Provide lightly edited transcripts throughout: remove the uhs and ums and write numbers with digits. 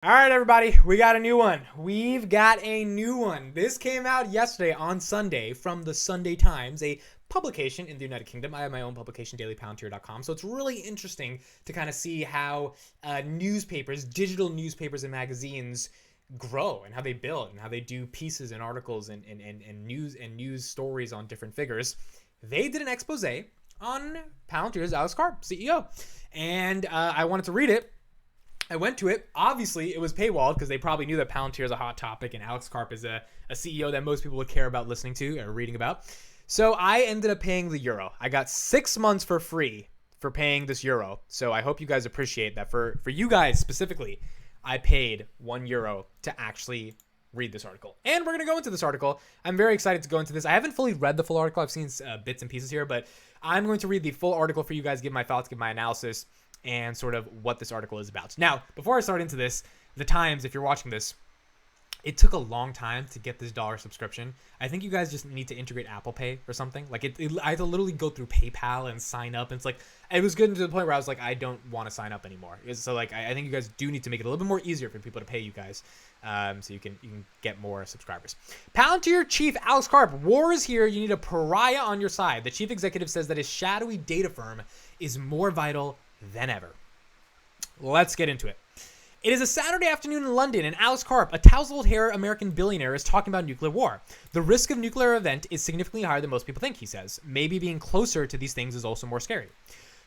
All right, everybody, we got a new one. We've got a new one. This came out yesterday on Sunday from the Sunday Times, a publication in the United Kingdom. I have my own publication, dailypalantir.com. So it's really interesting to kind of see how newspapers, digital newspapers and magazines grow and how they build and how they do pieces and articles and news stories on different figures. They did an expose on Palantir's Alex Karp, CEO. And I wanted to read it. I went to it. Obviously, it was paywalled because they probably knew that Palantir is a hot topic and Alex Karp is a CEO that most people would care about listening to or reading about. So I ended up paying the euro. I got 6 months for free for paying this euro. So I hope you guys appreciate that. For you guys specifically, I paid €1 to actually read this article. And we're going to go into this article. I'm very excited to go into this. I haven't fully read the full article. I've seen bits and pieces here, but I'm going to read the full article for you guys, give my thoughts, give my analysis, and sort of what this article is about. Now, before I start into this, the Times, if you're watching this, it took a long time to get this dollar subscription. I think you guys just need to integrate Apple Pay or something. Like I had to literally go through PayPal and sign up. And it's like, it was getting to the point where I was like, I don't want to sign up anymore. So like, I think you guys do need to make it a little bit more easier for people to pay you guys, so you can get more subscribers. Palantir chief Alex Karp, war is here. You need a pariah on your side. The chief executive says that his shadowy data firm is more vital than ever. Let's get into it. It is a Saturday afternoon in London, and Alex Karp, a tousled hair American billionaire, is talking about nuclear war. The risk of nuclear event is significantly higher than most people think, he says. Maybe being closer to these things is also more scary.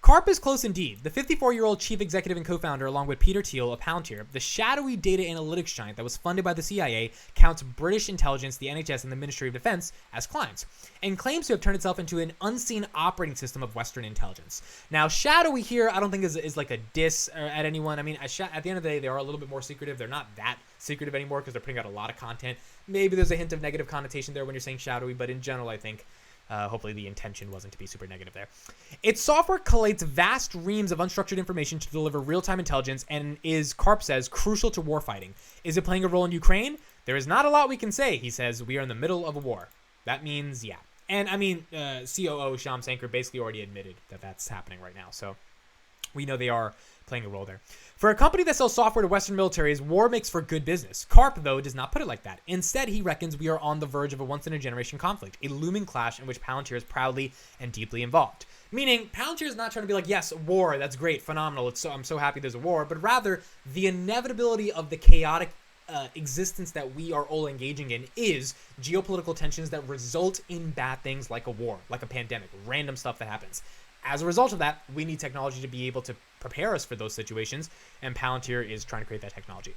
Karp is close indeed. The 54-year-old chief executive and co-founder, along with Peter Thiel of Palantir, the shadowy data analytics giant that was funded by the CIA, counts British intelligence, the NHS, and the Ministry of Defense as clients, and claims to have turned itself into an unseen operating system of Western intelligence. Now, shadowy here, I don't think is like a diss at anyone. I mean, at the end of the day, they are a little bit more secretive. They're not that secretive anymore because they're putting out a lot of content. Maybe there's a hint of negative connotation there when you're saying shadowy, but in general, I think hopefully the intention wasn't to be super negative there. Its software collates vast reams of unstructured information to deliver real-time intelligence and is, Karp says, crucial to warfighting. Is it playing a role in Ukraine? There is not a lot we can say, he says. We are in the middle of a war. That means, yeah. And I mean, COO Shyam Sankar basically already admitted that that's happening right now. So we know they are playing a role there. For a company that sells software to Western militaries, war makes for good business. Karp, though, does not put it like that. Instead, he reckons we are on the verge of a once-in-a-generation conflict, a looming clash in which Palantir is proudly and deeply involved. Meaning, Palantir is not trying to be like, yes, war, that's great, phenomenal, I'm so happy there's a war, but rather, the inevitability of the chaotic existence that we are all engaging in is geopolitical tensions that result in bad things like a war, like a pandemic, random stuff that happens. As a result of that, we need technology to be able to prepare us for those situations, and Palantir is trying to create that technology.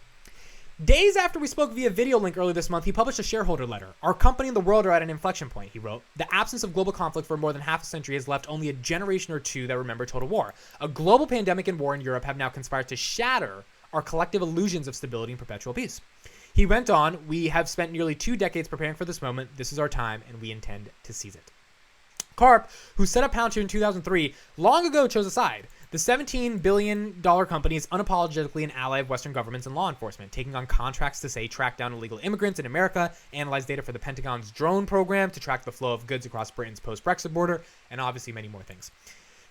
Days after we spoke via video link earlier this month, he published a shareholder letter. Our company and the world are at an inflection point, he wrote. The absence of global conflict for more than half a century has left only a generation or two that remember total war. A global pandemic and war in Europe have now conspired to shatter our collective illusions of stability and perpetual peace. He went on, we have spent nearly 2 decades preparing for this moment. This is our time, and we intend to seize it. Karp, who set up Palantir in 2003, long ago chose a side. The $17 billion company is unapologetically an ally of Western governments and law enforcement, taking on contracts to, say, track down illegal immigrants in America, analyze data for the Pentagon's drone program to track the flow of goods across Britain's post-Brexit border, and obviously many more things.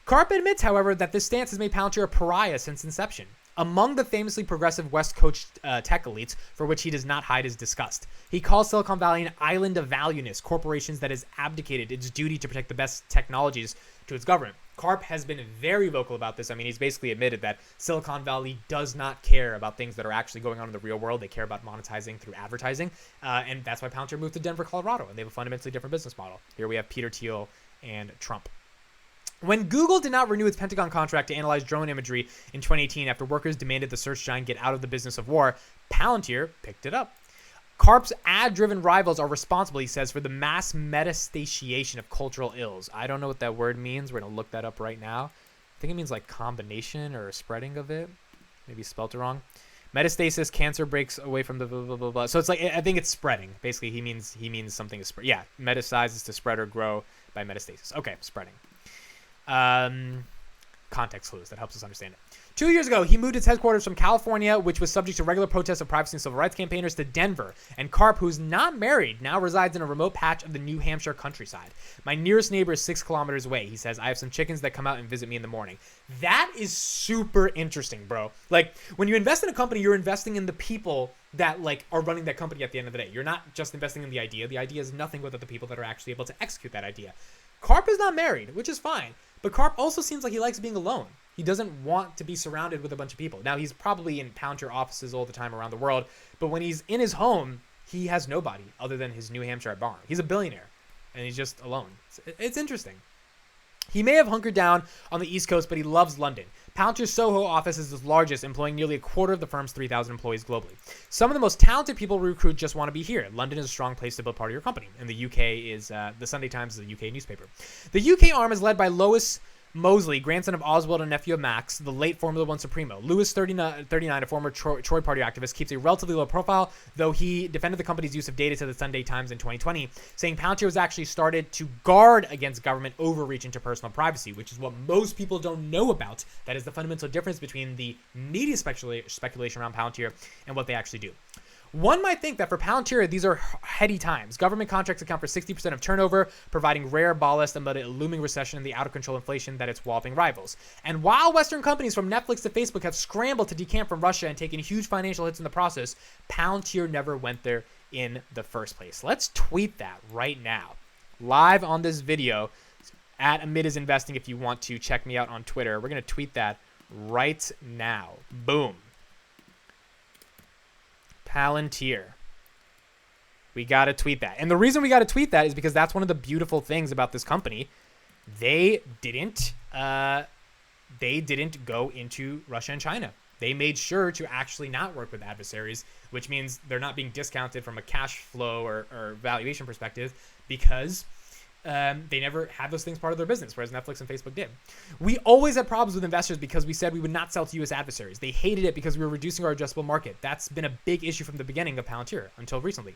Karp admits, however, that this stance has made Palantir a pariah since inception. Among the famously progressive West Coast tech elites, for which he does not hide his disgust. He calls Silicon Valley an island of valueness, corporations that has abdicated its duty to protect the best technologies to its government. Karp has been very vocal about this. I mean, he's basically admitted that Silicon Valley does not care about things that are actually going on in the real world. They care about monetizing through advertising, and that's why Palantir moved to Denver, Colorado, and they have a fundamentally different business model. Here we have Peter Thiel and Trump. When Google did not renew its Pentagon contract to analyze drone imagery in 2018 after workers demanded the search giant get out of the business of war, Palantir picked it up. Karp's ad-driven rivals are responsible, he says, for the mass metastatiation of cultural ills. I don't know what that word means. We're going to look that up right now. I think it means like combination or spreading of it. Maybe spelled it wrong. Metastasis, cancer breaks away from the blah, blah, blah, blah. So it's like, I think it's spreading. Basically, he means something is spread. Yeah, metasize is to spread or grow by metastasis. Okay, spreading. Context clues. That helps us understand it. 2 years ago, he moved its headquarters from California, which was subject to regular protests of privacy and civil rights campaigners, to Denver. And Karp, who's not married, now resides in a remote patch of the New Hampshire countryside. My nearest neighbor is 6 kilometers away. He says, I have some chickens that come out and visit me in the morning. That is super interesting, bro. Like, when you invest in a company, you're investing in the people that, like, are running that company at the end of the day. You're not just investing in the idea. The idea is nothing without the people that are actually able to execute that idea. Karp is not married, which is fine. But Karp also seems like he likes being alone. He doesn't want to be surrounded with a bunch of people. Now, he's probably in Palantir offices all the time around the world, but when he's in his home, he has nobody other than his New Hampshire barn. He's a billionaire, and he's just alone. It's interesting. He may have hunkered down on the East Coast, but he loves London. Palantir's Soho office is the largest, employing nearly a quarter of the firm's 3,000 employees globally. Some of the most talented people we recruit just want to be here. London is a strong place to build part of your company, and the UK is the Sunday Times is a UK newspaper. The UK arm is led by Lois Mosley, grandson of Oswald and nephew of Max, the late Formula One Supremo. Lewis, 39, a former Troy Party activist, keeps a relatively low profile, though he defended the company's use of data to the Sunday Times in 2020, saying Palantir was actually started to guard against government overreach into personal privacy, which is what most people don't know about. That is the fundamental difference between the media speculation around Palantir and what they actually do. One might think that for Palantir, these are heady times. Government contracts account for 60% of turnover, providing rare ballast amid a looming recession and the out-of-control inflation that its walloping rivals. And while Western companies from Netflix to Facebook have scrambled to decamp from Russia and taken huge financial hits in the process, Palantir never went there in the first place. Let's tweet that right now. Live on this video, at Amid is Investing if you want to check me out on Twitter. We're going to tweet that right now. Boom. Palantir. We got to tweet that. And the reason we got to tweet that is because that's one of the beautiful things about this company. They didn't go into Russia and China. They made sure to actually not work with adversaries, which means they're not being discounted from a cash flow or valuation perspective because they never had those things part of their business, whereas Netflix and Facebook did. We always had problems with investors because we said we would not sell to U.S. adversaries. They hated it because we were reducing our addressable market. That's been a big issue from the beginning of Palantir until recently.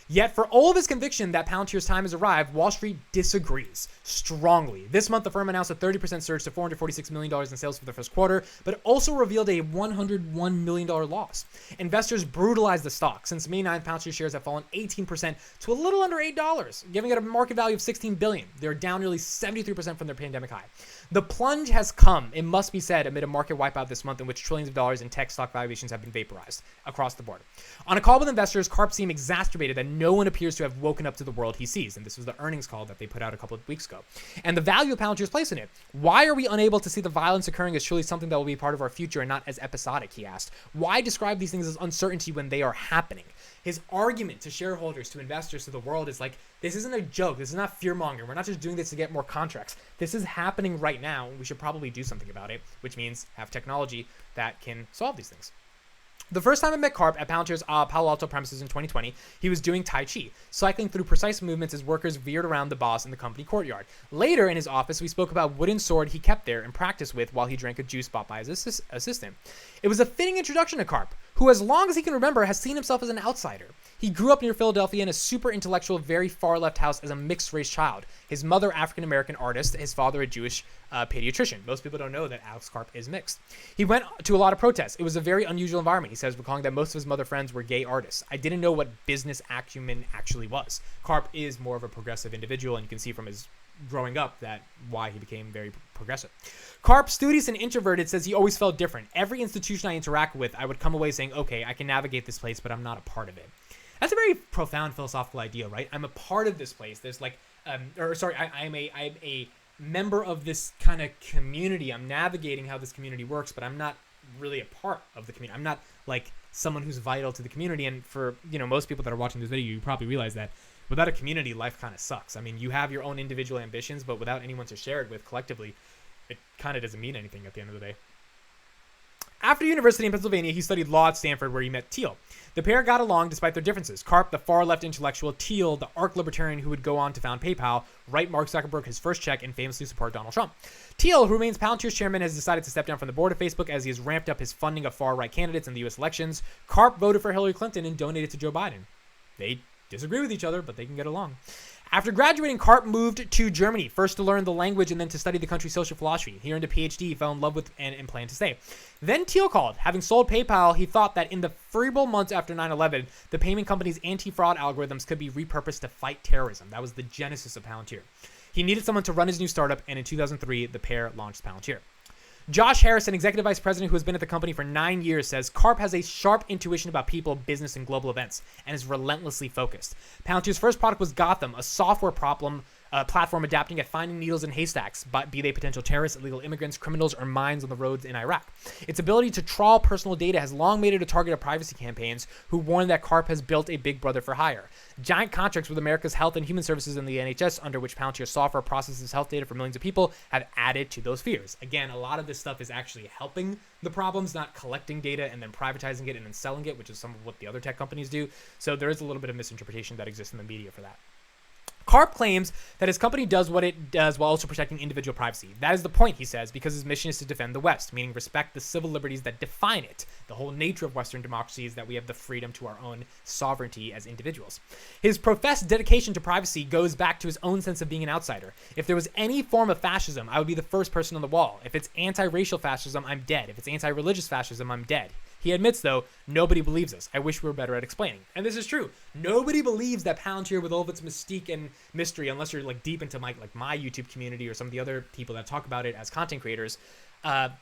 Yet, for all of his conviction that Palantir's time has arrived, Wall Street disagrees strongly. This month, the firm announced a 30% surge to $446 million in sales for the first quarter, but also revealed a $101 million loss. Investors brutalized the stock. Since May 9th, Palantir shares have fallen 18% to a little under $8, giving it a market value of $16 billion. They're down nearly 73% from their pandemic high. The plunge has come, it must be said, amid a market wipeout this month in which trillions of dollars in tech stock valuations have been vaporized across the board. On a call with investors, Karp seemed exacerbated that no one appears to have woken up to the world he sees. And this was the earnings call that they put out a couple of weeks ago. And the value of Palantir's place in it. Why are we unable to see the violence occurring as truly something that will be part of our future and not as episodic, he asked. Why describe these things as uncertainty when they are happening? His argument to shareholders, to investors, to the world is like, this isn't a joke. This is not fear-mongering. We're not just doing this to get more contracts. This is happening right now. We should probably do something about it, which means have technology that can solve these things. The first time I met Karp at Palantir's Palo Alto premises in 2020, he was doing Tai Chi, cycling through precise movements as workers veered around the boss in the company courtyard. Later in his office, we spoke about a wooden sword he kept there and practiced with while he drank a juice bought by his assistant. It was a fitting introduction to Karp, who, as long as he can remember, has seen himself as an outsider. He grew up near Philadelphia in a super intellectual, very far left house as a mixed race child. His mother, African-American artist, his father, a Jewish pediatrician. Most people don't know that Alex Karp is mixed. He went to a lot of protests. It was a very unusual environment, he says, recalling that most of his mother friends were gay artists. I didn't know what business acumen actually was. Karp is more of a progressive individual, and you can see from his growing up that why he became very progressive. Karp, studious and introverted, says he always felt different. Every institution I interact with, I would come away saying, okay, I can navigate this place, but I'm not a part of it. That's a very profound philosophical idea, right? I'm a part of this place. There's like, I'm a member of this kind of community. I'm navigating how this community works, but I'm not really a part of the community. I'm not like someone who's vital to the community. And for, most people that are watching this video, you probably realize that without a community, life kind of sucks. I mean, you have your own individual ambitions, but without anyone to share it with collectively, it kind of doesn't mean anything at the end of the day. After university in Pennsylvania, he studied law at Stanford, where he met Thiel. The pair got along despite their differences. Karp, the far-left intellectual, Thiel, the arch-libertarian who would go on to found PayPal, write Mark Zuckerberg his first check, and famously support Donald Trump. Thiel, who remains Palantir's chairman, has decided to step down from the board of Facebook as he has ramped up his funding of far-right candidates in the U.S. elections. Karp voted for Hillary Clinton and donated to Joe Biden. They disagree with each other, but they can get along. After graduating, Karp moved to Germany, first to learn the language and then to study the country's social philosophy. He earned a PhD, fell in love with and planned to stay. Then Thiel called. Having sold PayPal, he thought that in the feeble months after 9/11, the payment company's anti-fraud algorithms could be repurposed to fight terrorism. That was the genesis of Palantir. He needed someone to run his new startup, and in 2003, the pair launched Palantir. Josh Harris, an executive vice president who has been at the company for 9 years, says Karp has a sharp intuition about people, business, and global events, and is relentlessly focused. Palantir's first product was Gotham, a software platform adapting at finding needles in haystacks, be they potential terrorists, illegal immigrants, criminals, or mines on the roads in Iraq. Its ability to trawl personal data has long made it a target of privacy campaigns who warn that Karp has built a big brother for hire. Giant contracts with America's health and human services and the NHS, under which Palantir software processes health data for millions of people, have added to those fears. Again, a lot of this stuff is actually helping the problems, not collecting data and then privatizing it and then selling it, which is some of what the other tech companies do. So there is a little bit of misinterpretation that exists in the media for that. Karp claims that his company does what it does while also protecting individual privacy. That is the point, he says, because his mission is to defend the West, meaning respect the civil liberties that define it. The whole nature of Western democracy is that we have the freedom to our own sovereignty as individuals. His professed dedication to privacy goes back to his own sense of being an outsider. If there was any form of fascism, I would be the first person on the wall. If it's anti-racial fascism, I'm dead. If it's anti-religious fascism, I'm dead. He admits, though, nobody believes us. I wish we were better at explaining. And this is true. Nobody believes that Palantir, with all of its mystique and mystery, unless you're like deep into my YouTube community or some of the other people that talk about it as content creators,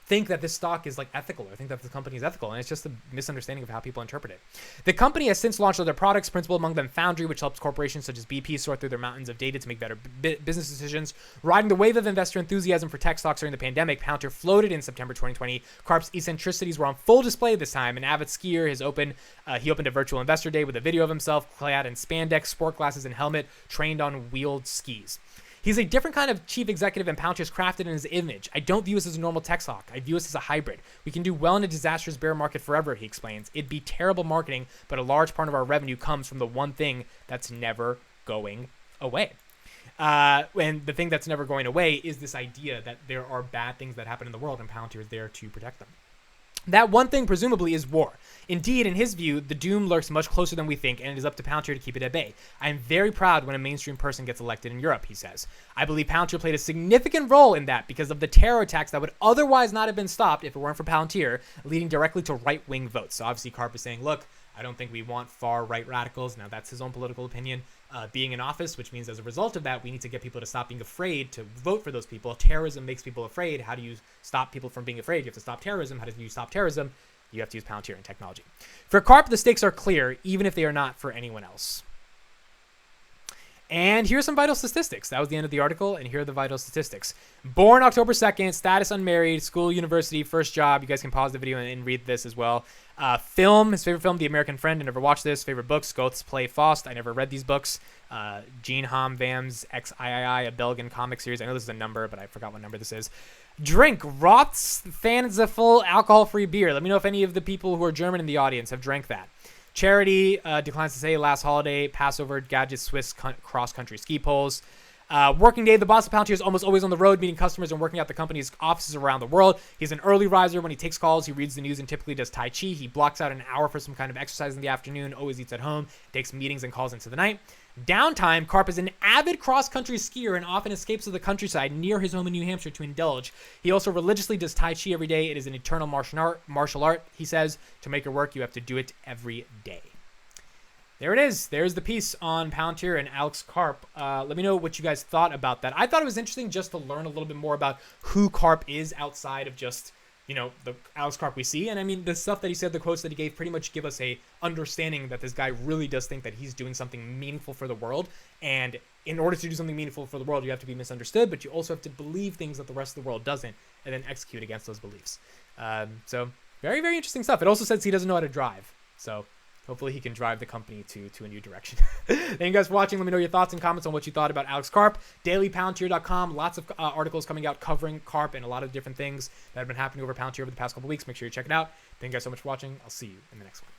think that this stock is like ethical, or think that the company is ethical, and it's just a misunderstanding of how people interpret it. The company has since launched other products, principal among them Foundry, which helps corporations such as BP sort through their mountains of data to make better business decisions. Riding the wave of investor enthusiasm for tech stocks during the pandemic, Palantir floated in September 2020. Karp's eccentricities were on full display this time. An avid skier he opened a virtual investor day with a video of himself clad in spandex, sport glasses, and helmet, trained on wheeled skis. He's a different kind of chief executive, and Palantir's crafted in his image. I don't view us as a normal tech stock. I view us as a hybrid. We can do well in a disastrous bear market forever, he explains. It'd be terrible marketing, but a large part of our revenue comes from the one thing that's never going away. And the thing that's never going away is this idea that there are bad things that happen in the world, and Palantir is there to protect them. That one thing, presumably, is war. Indeed, in his view, the doom lurks much closer than we think, and it is up to Palantir to keep it at bay. I am very proud when a mainstream person gets elected in Europe, he says. I believe Palantir played a significant role in that because of the terror attacks that would otherwise not have been stopped if it weren't for Palantir, leading directly to right-wing votes. So obviously, Karp is saying, look, I don't think we want far-right radicals. Now, that's his own political opinion. Being in office, which means as a result of that, we need to get people to stop being afraid to vote for those people. Terrorism makes people afraid. How do you stop people from being afraid? You have to stop terrorism. How do you stop terrorism? You have to use Palantir and technology. For Karp, the stakes are clear, even if they are not for anyone else. And here's some vital statistics. That was the end of the article, and here are the vital statistics. Born October 2nd, status unmarried, school, university, first job. You guys can pause the video and read this as well. Film, his favorite film, The American Friend. I never watched this. Favorite books, Goeth's Play Faust. I never read these books. Gene Ham Vam's XIII, a Belgian comic series. I know this is a number, but I forgot what number this is. Drink, Roth's Fanciful alcohol-free beer. Let me know if any of the people who are German in the audience have drank that. Charity, declines to say, last holiday, Passover, gadgets, Swiss cross-country ski poles. Working day, the boss of Palantir is almost always on the road, meeting customers and working out the company's offices around the world. He's an early riser. When he takes calls, he reads the news and typically does Tai Chi. He blocks out an hour for some kind of exercise in the afternoon, always eats at home, takes meetings and calls into the night. Downtime, Karp is an avid cross-country skier and often escapes to the countryside near his home in New Hampshire to indulge. He also religiously does Tai Chi every day. It is an eternal martial art, he says. To make it work, you have to do it every day. There it is. There's the piece on Palantir and Alex Karp. Let me know what you guys thought about that. I thought it was interesting just to learn a little bit more about who Karp is outside of just, the Alex Karp we see. And I mean, the stuff that he said, the quotes that he gave pretty much give us a understanding that this guy really does think that he's doing something meaningful for the world. And in order to do something meaningful for the world, you have to be misunderstood, but you also have to believe things that the rest of the world doesn't, and then execute against those beliefs. So very, very interesting stuff. It also says he doesn't know how to drive. So hopefully he can drive the company to a new direction. Thank you guys for watching. Let me know your thoughts and comments on what you thought about Alex Karp. DailyPalantir.com. Lots of articles coming out covering Karp and a lot of different things that have been happening over Palantir over the past couple weeks. Make sure you check it out. Thank you guys so much for watching. I'll see you in the next one.